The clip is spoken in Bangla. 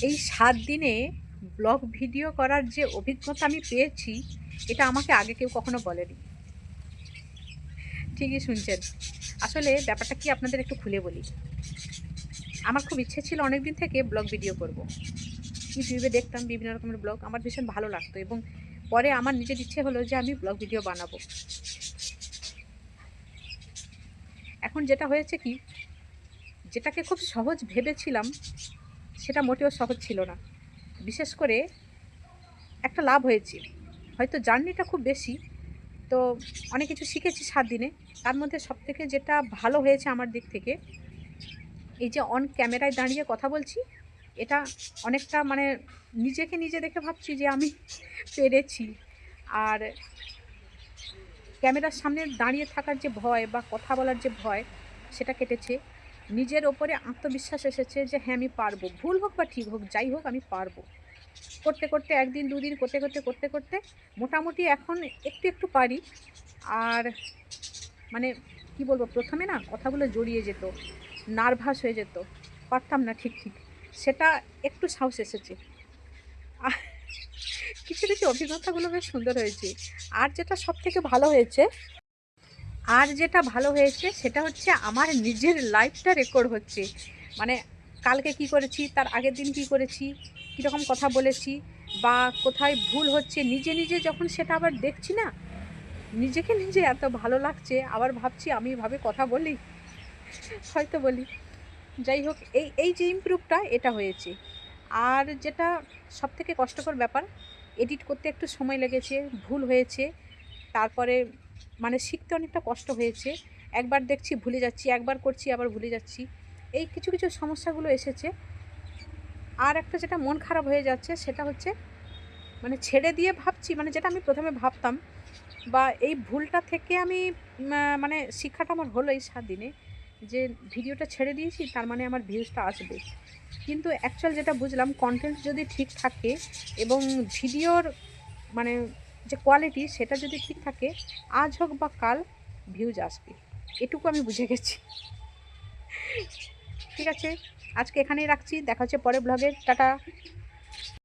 এই ৭ দিনে ব্লগ ভিডিও করার যে অভিজ্ঞতা আমি পেয়েছি, এটা আমাকে আগে কেউ কখনো বলেনি। ঠিকই শুনছেন। আসলে ব্যাপারটা কি আপনাদের একটু খুলে বলি। আমার খুব ইচ্ছে ছিল অনেকদিন থেকে ব্লগ ভিডিও করব। ইউটিউবে দেখতাম বিভিন্ন রকমের ব্লগ, আমার ভীষণ ভালো লাগতো এবং পরে আমার নিজের ইচ্ছে হলো যে আমি ব্লগ ভিডিও বানাবো। এখন যেটা হয়েছে কি, যেটাকে খুব সহজ ভেবেছিলাম সেটা মোটেও সহজ ছিল না। বিশেষ করে একটা লাভ হয়েছে, হয়তো জার্নিটা খুব বেশি, তো অনেক কিছু শিখেছি ৭ দিনে। তার মধ্যে সবথেকে যেটা ভালো হয়েছে আমার দিক থেকে, এই যে অন ক্যামেরায় দাঁড়িয়ে কথা বলছি, এটা অনেকটা মানে নিজেকে নিজে দেখে ভাবছি যে আমি পেরেছি। আর ক্যামেরার সামনে দাঁড়িয়ে থাকার যে ভয় বা কথা বলার যে ভয়, সেটা কেটেছে। নিজের ওপরে আত্মবিশ্বাস এসেছে যে হ্যাঁ আমি পারবো, ভুল হোক বা ঠিক হোক যাই হোক আমি পারবো। করতে করতে একদিন দুদিন করতে করতে করতে করতে মোটামুটি এখন একটু একটু পারি। আর মানে কি বলবো, প্রথমে না কথাগুলো জড়িয়ে যেত, নার্ভাস হয়ে যেত, পারতাম না ঠিক ঠিক। সেটা একটু সাহস এসেছে। আহ, কিছু কিছু অভিজ্ঞতাগুলো বেশ সুন্দর হয়েছে। আর যেটা সব থেকে ভালো হয়েছে, সেটা হচ্ছে আমার নিজের লাইফটা রেকর্ড হচ্ছে। মানে কালকে কি করেছি, তার আগের দিন কি করেছি, কীরকম কথা বলেছি, বা কোথায় ভুল হচ্ছে, নিজে নিজে যখন সেটা আবার দেখছি না, নিজেকে নিজে এত ভালো লাগছে। আবার ভাবছি আমি এভাবে কথা বলি, হয়তো বলি। যাই হোক, এই এই যে ইমপ্রুভটা এটা হয়েছে। আর যেটা সবথেকে কষ্টকর ব্যাপার, এডিট করতে একটু সময় লেগেছে, ভুল হয়েছে। তারপরে মানে শিখতে অনেকটা কষ্ট হয়েছে। একবার দেখছি ভুলে যাচ্ছি, একবার করছি আবার ভুলে যাচ্ছি। এই কিছু কিছু সমস্যাগুলো এসেছে। আর একটা যেটা মন খারাপ হয়ে যাচ্ছে সেটা হচ্ছে, মানে ছেড়ে দিয়ে ভাবছি, মানে যেটা আমি প্রথমে ভাবতাম, বা এই ভুলটা থেকে আমি মানে শিক্ষাটা আমার হলো এই ৭ দিনে, যে ভিডিওটা ছেড়ে দিয়েছি তার মানে আমার ভিউজটা আসবে। কিন্তু অ্যাকচুয়াল যেটা বুঝলাম, কন্টেন্ট যদি ঠিক থাকে এবং ভিডিওর মানে যে কোয়ালিটি সেটা যদি ঠিক থাকে, আজ হোক বা কাল ভিউজ আসবে। এটুকু আমি বুঝে গেছি। ঠিক আছে, আজকে এখানেই রাখছি, দেখা হচ্ছে পরের ব্লগে। টাটা।